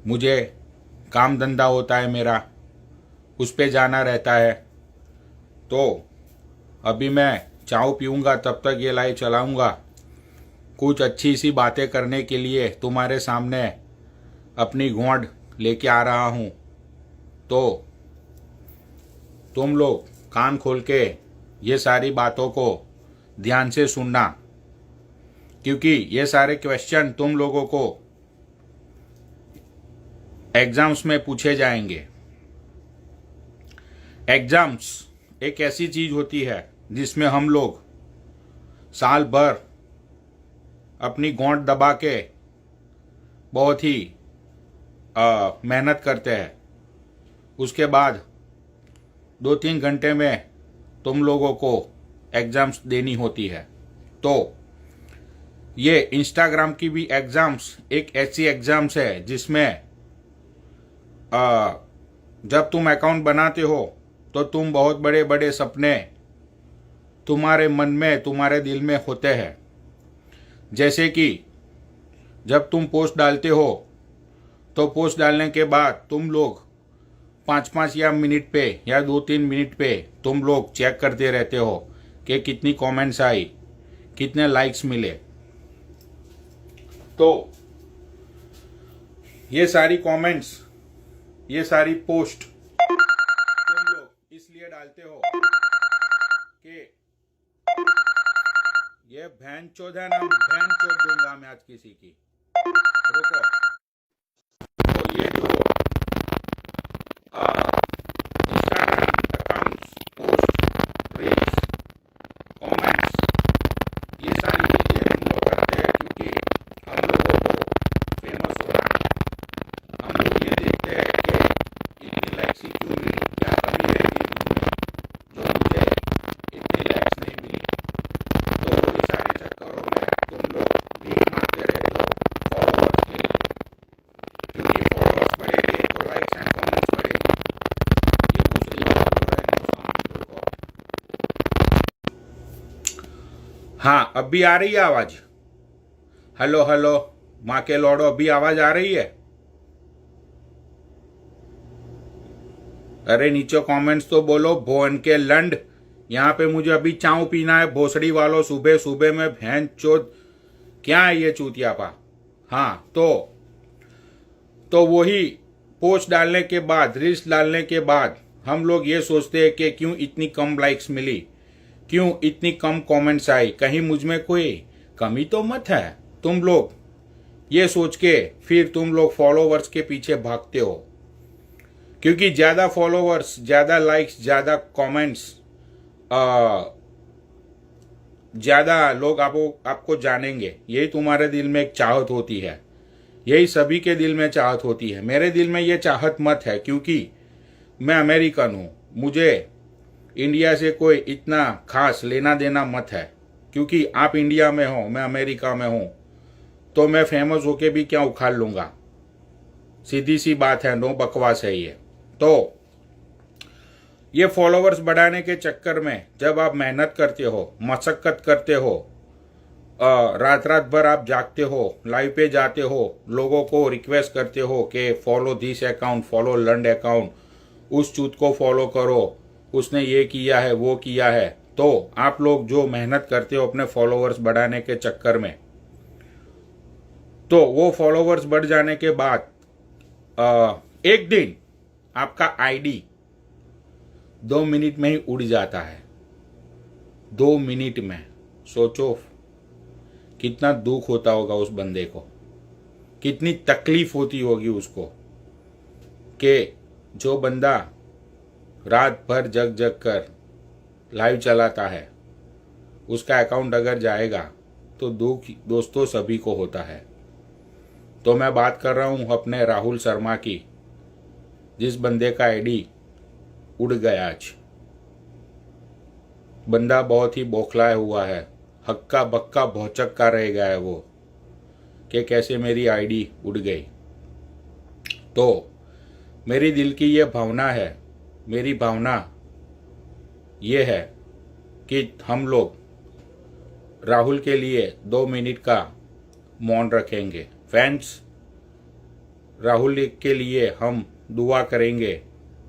मुझे काम धंधा होता है मेरा, उस पे जाना रहता है। तो अभी मैं चाय पीऊँगा, तब तक ये लाइव चलाऊँगा। कुछ अच्छी सी बातें करने के लिए तुम्हारे सामने अपनी घोंड लेके आ रहा हूँ। तो तुम लोग कान खोल के ये सारी बातों को ध्यान से सुनना, क्योंकि ये सारे क्वेश्चन तुम लोगों को एग्जाम्स में पूछे जाएंगे। एग्जाम्स एक ऐसी चीज होती है जिसमें हम लोग साल भर अपनी गोंद दबा के बहुत ही मेहनत करते हैं। उसके बाद 2-3 घंटे में तुम लोगों को एग्जाम्स देनी होती है। तो ये इंस्टाग्राम की भी एग्जाम्स एक ऐसी एग्जाम्स है जिसमें जब तुम अकाउंट बनाते हो तो तुम बहुत बड़े बड़े सपने तुम्हारे मन में, तुम्हारे दिल में होते हैं। जैसे कि जब तुम पोस्ट डालते हो तो पोस्ट डालने के बाद तुम लोग 5-5 या मिनट पे या 2-3 मिनट पे तुम लोग चेक करते रहते हो कि कितनी कमेंट्स आई, कितने लाइक्स मिले। तो ये सारी कमेंट्स, ये सारी पोस्ट तुम लोग इसलिए डालते हो कि ये बहन चोद है ना, बहन चोद दूंगा मैं आज किसी की। रुको। तो ये जो Instagram accounts, post, reels, comments, ये सारी चीजें हम लोग करते हैं क्योंकि हम लोगों को फेमस होना है। हम लोग ये देखते हैं कि इतनी लाइक्स ही क्यों मिली, क्या कमी रह गई मुझमें जो मुझे इतनी लाइक्स नहीं मिली। तो ये सारे चक्करों में तुम लोग भीख मांगते रहते हो फॉलोअर्स के लिए, क्योंकि फॉलोअर्स बढ़ेंगे तो लाइक्स एंड कमेंट्स बढ़ेंगे। ये दूसरी बात हो रही है को। हाँ, अभी आ रही है आवाज? हेलो हेलो माँ के लौड़ो, अभी आवाज आ रही है? अरे नीचे कमेंट्स तो बोलो, भोन के लंड। यहाँ पे मुझे अभी चाय पीना है भोसड़ी वालों, सुबह सुबह में भैन चोद। क्या है ये चूतियापा? हाँ, तो वही पोस्ट डालने के बाद, रील्स डालने के बाद हम लोग ये सोचते हैं कि क्यों इतनी कम लाइक्स मिली, क्यों इतनी कम कमेंट्स आई, कहीं मुझ में कोई कमी तो मत है। तुम लोग ये सोच के फिर तुम लोग फॉलोवर्स के पीछे भागते हो, क्योंकि ज्यादा फॉलोवर्स, ज्यादा लाइक्स, ज्यादा कमेंट्स, ज्यादा लोग आपको जानेंगे। यही तुम्हारे दिल में एक चाहत होती है, यही सभी के दिल में चाहत होती है। मेरे दिल में ये चाहत मत है, क्योंकि मैं अमेरिकन हूं, मुझे इंडिया से कोई इतना खास लेना देना मत है। क्योंकि आप इंडिया में हो, मैं अमेरिका में हूं, तो मैं फेमस होके भी क्या उखाड़ लूंगा? सीधी सी बात है, नो बकवास है ये। तो ये फॉलोवर्स बढ़ाने के चक्कर में जब आप मेहनत करते हो, मशक्कत करते हो, रात रात भर आप जागते हो, लाइव पे जाते हो, लोगों को रिक्वेस्ट करते हो कि फॉलो दिस अकाउंट, फॉलो लंड अकाउंट, उस चूत को फॉलो करो, उसने ये किया है, वो किया है। तो आप लोग जो मेहनत करते हो अपने फॉलोवर्स बढ़ाने के चक्कर में, तो वो फॉलोवर्स बढ़ जाने के बाद एक दिन आपका आईडी 2 मिनट में ही उड़ जाता है। 2 मिनट में। सोचो कितना दुख होता होगा उस बंदे को, कितनी तकलीफ होती होगी उसको, कि जो बंदा रात भर जग जग कर लाइव चलाता है, उसका अकाउंट अगर जाएगा तो दुख दोस्तों सभी को होता है। तो मैं बात कर रहा हूं अपने राहुल शर्मा की, जिस बंदे का आईडी उड़ गया आज। बंदा बहुत ही बौखलाया हुआ है, हक्का बक्का भौचक्का रह गया है वो, कि कैसे मेरी आईडी उड़ गई। तो मेरी दिल की ये भावना है, मेरी भावना ये है कि हम लोग राहुल के लिए 2 मिनट का मौन रखेंगे। फ्रेंड्स, राहुल के लिए हम दुआ करेंगे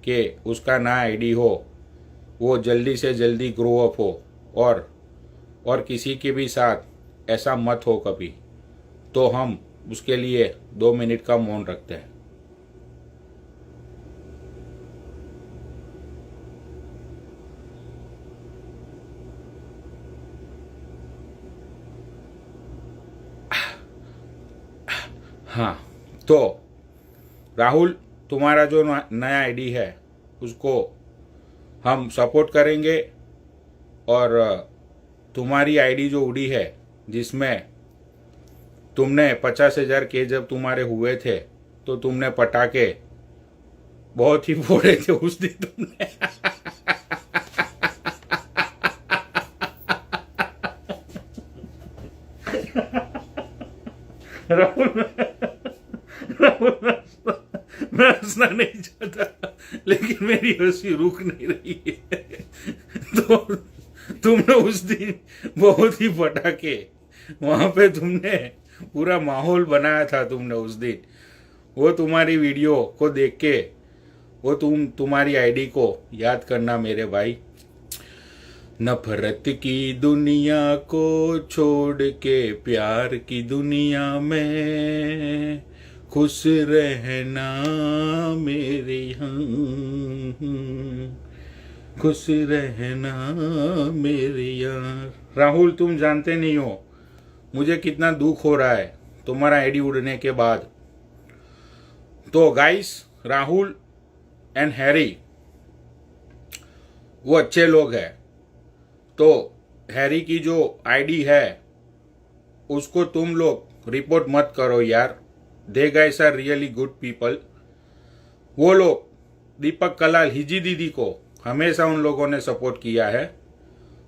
कि उसका नया आईडी हो, वो जल्दी से जल्दी ग्रो अप हो, और किसी के भी साथ ऐसा मत हो कभी। तो हम उसके लिए 2 मिनट का मौन रखते हैं। हाँ, तो राहुल, तुम्हारा जो नया आईडी है उसको हम सपोर्ट करेंगे, और तुम्हारी आईडी जो उड़ी है जिसमें तुमने 50,000 के जब तुम्हारे हुए थे तो तुमने पटाखे बहुत ही फोड़े थे उस दिन तुमने। राहुल, मैं हंसना नहीं चाहता, लेकिन मेरी हंसी रुक नहीं रही है। तो तुमने उस दिन बहुत ही पटाखे, वहां पे तुमने पूरा माहौल बनाया था तुमने उस दिन। वो तुम्हारी वीडियो को देख के वो तुम्हारी आईडी को याद करना मेरे भाई। नफरत की दुनिया को छोड़ के प्यार की दुनिया में खुश रहना मेरे यहाँ, खुश रहना मेरे यार। राहुल, तुम जानते नहीं हो मुझे कितना दुख हो रहा है तुम्हारा आईडी उड़ने के बाद। तो गाइस, राहुल एंड हैरी वो अच्छे लोग हैं। तो हैरी की जो आईडी है उसको तुम लोग रिपोर्ट मत करो यार। They guys are really good people. वो लोग दीपक कलाल हिजी दीदी को हमेशा उन लोगों ने सपोर्ट किया है,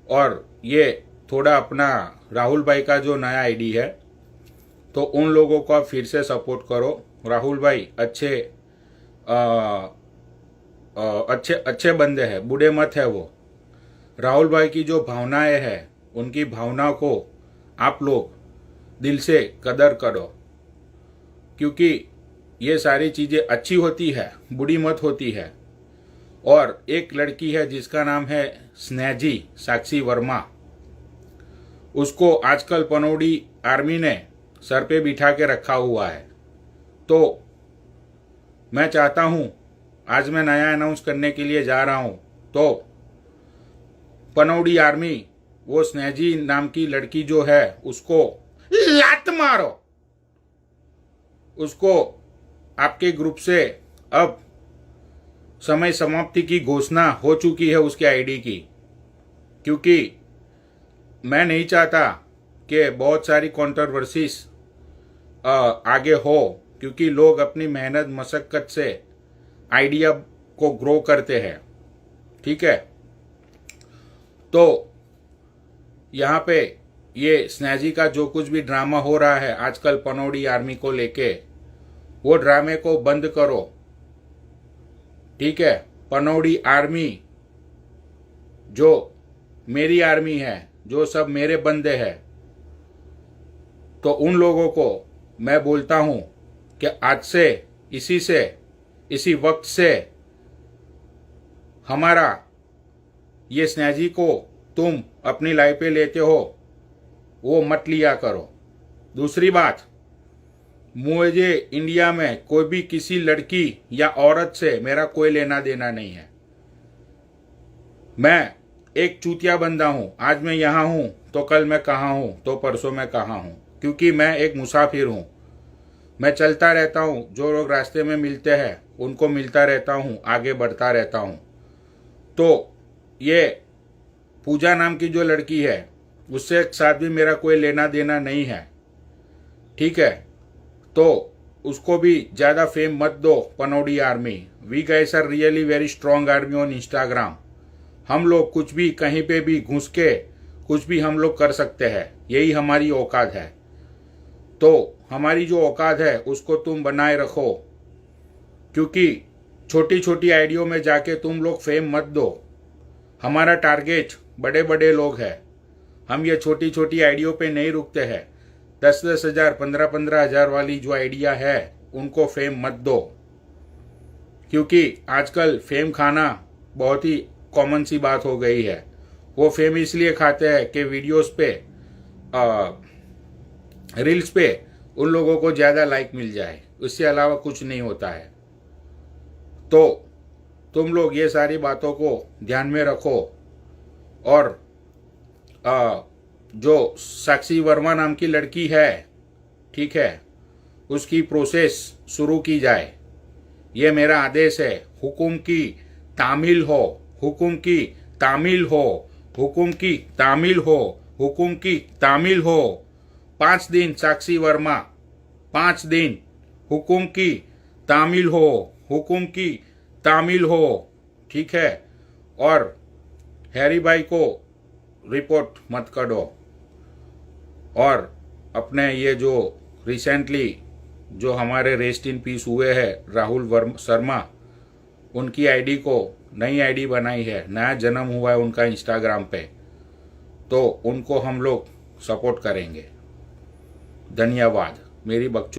और ये थोड़ा अपना राहुल भाई का जो नया आईडी है तो उन लोगों को आप फिर से सपोर्ट करो। राहुल भाई अच्छे बंदे हैं, बूढ़े मत है वो। राहुल भाई की जो भावनाएं हैं उनकी भावना को आप लोग दिल से कदर करो, क्योंकि ये सारी चीजें अच्छी होती है, बुरी मत होती है। और एक लड़की है जिसका नाम है स्नेजी साक्षी वर्मा, उसको आजकल पनौड़ी आर्मी ने सर पे बिठा के रखा हुआ है। तो मैं चाहता हूं, आज मैं नया अनाउंस करने के लिए जा रहा हूं, तो पनौड़ी आर्मी वो स्नेजी नाम की लड़की जो है उसको लात मारो। उसको आपके ग्रुप से अब समय समाप्ति की घोषणा हो चुकी है उसके आईडी की, क्योंकि मैं नहीं चाहता कि बहुत सारी कंट्रोवर्सीज आगे हो, क्योंकि लोग अपनी मेहनत मशक्कत से आइडिया को ग्रो करते हैं। ठीक है, तो यहाँ पे ये स्नेजी का जो कुछ भी ड्रामा हो रहा है आजकल पनौड़ी आर्मी को लेके, वो ड्रामे को बंद करो। ठीक है, पनौड़ी आर्मी जो मेरी आर्मी है, जो सब मेरे बंदे हैं, तो उन लोगों को मैं बोलता हूं कि आज से इसी वक्त से हमारा ये स्नेजी को तुम अपनी लाइफ पे लेते हो वो मत लिया करो। दूसरी बात, मुझे इंडिया में कोई भी किसी लड़की या औरत से मेरा कोई लेना देना नहीं है। मैं एक चूतिया बंदा हूं। आज मैं यहां हूं तो कल मैं कहां हूं, तो परसों मैं कहां हूं, क्योंकि मैं एक मुसाफिर हूं। मैं चलता रहता हूं, जो लोग रास्ते में मिलते हैं उनको मिलता रहता हूं, आगे बढ़ता रहता हूं। तो ये पूजा नाम की जो लड़की है उससे साथ भी मेरा कोई लेना देना नहीं है। ठीक है, तो उसको भी ज़्यादा फेम मत दो। Panaudi army, we guys are really very strong army on Instagram. हम लोग कुछ भी कहीं पे भी घुस के कुछ भी हम लोग कर सकते हैं, यही हमारी औकात है। तो हमारी जो औकात है उसको तुम बनाए रखो, क्योंकि छोटी छोटी आइडियो में जाके तुम लोग फेम मत दो। हमारा टारगेट बड़े बड़े लोग हैं। हम ये छोटी छोटी आइडियो पे नहीं रुकते हैं। 10-10 हज़ार 15-15 हज़ार वाली जो आइडिया है उनको फेम मत दो, क्योंकि आजकल फेम खाना बहुत ही कॉमन सी बात हो गई है। वो फेम इसलिए खाते हैं कि वीडियोस पे रील्स पे उन लोगों को ज़्यादा लाइक मिल जाए, उससे अलावा कुछ नहीं होता है। तो तुम लोग ये सारी बातों को ध्यान में रखो और जो साक्षी वर्मा नाम की लड़की है, ठीक है, उसकी प्रोसेस शुरू की जाए, ये मेरा आदेश है। हुकुम की तामील हो, हुकुम की तामील हो, हुकुम की तामील हो, हुकुम की तामील हो। 5 दिन साक्षी वर्मा, 5 दिन, हुकुम की तामील हो, हुकुम की तामील हो, ठीक है। और हैरी भाई को रिपोर्ट मत करो। और अपने ये जो रिसेंटली जो हमारे रेस्ट इन पीस हुए हैं राहुल शर्मा, उनकी आईडी को नई आईडी बनाई है, नया जन्म हुआ है उनका इंस्टाग्राम पे, तो उनको हम लोग सपोर्ट करेंगे। धन्यवाद। मेरी बकचोदी